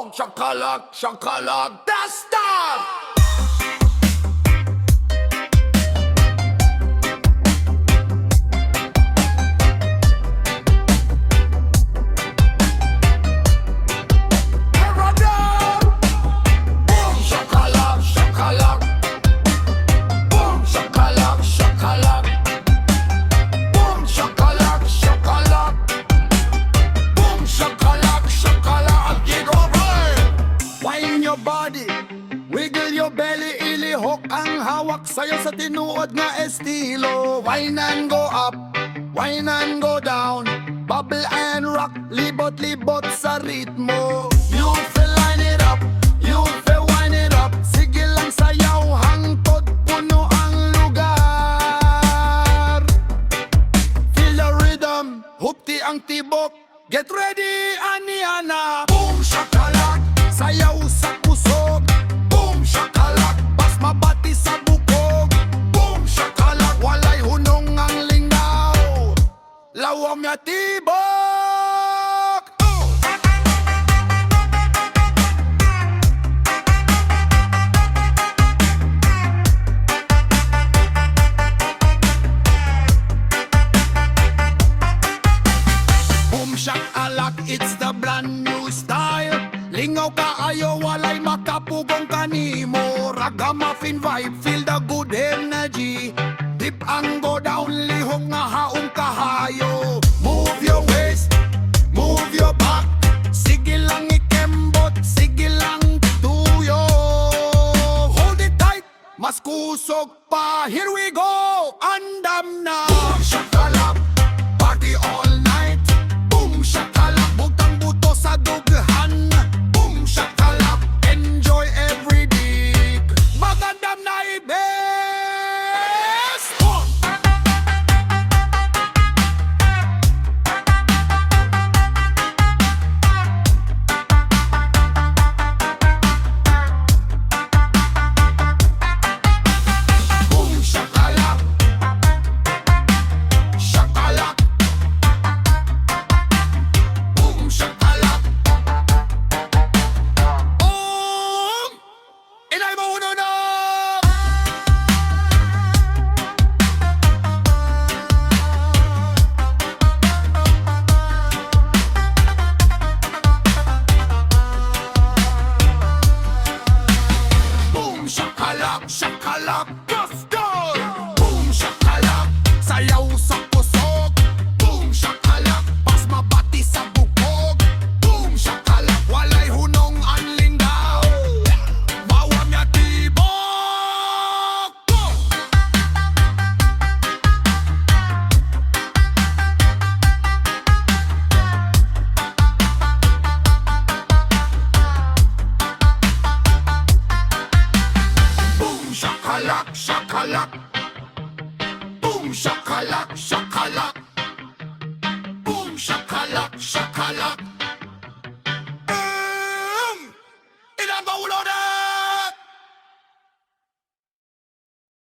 Boom, shakalak, shakalak, that's that. Body, wiggle your belly, ilihok ang hawak sa'yo sa tinuod nga estilo. Wine and go up, wine and go down, bubble and rock, libot-libot sa ritmo. You feel line it up, you feel wine it up, sige lang sayaw hangtod puno ang lugar. Feel the rhythm, hupti ang tibok, get ready aniana. Boom shakalak, sayaw sa kusog. Boom shakalak, bas mabati sa bukog. Boom shakalak, walay hunong ang lingaw, lawam ya tibok. Boom shakalak, it's the brand new style. Lingaw kaayo, walay makapugong kanimo. Ragamuffin vibe, feel the good energy. Dip ang go down, lihong nga haong kahayo. Move your waist, move your back, sige lang ikembot, sige lang tuyo. Hold it tight, mas kusog pa, here we go, andam na. Boom shakalak, party all night. Boom shakalak, bugtang buto sa dughan. Boom shakalak, enjoy every dig. Magandam na ibes. Boom shakalak, shakalak. Boom shakalak. Inay mo uno na! Boom shakalak, shakalak, gusto! Boom shakalak, sayaw sa kusog. Boom shakalak, pas mabati sa bukog. Boom shakalak, walay hunong ang lingaw, bawam ya tibok. Boom shakalak, shakalak. Boom shakalak, shakalak. Boom shakalak, shakalak.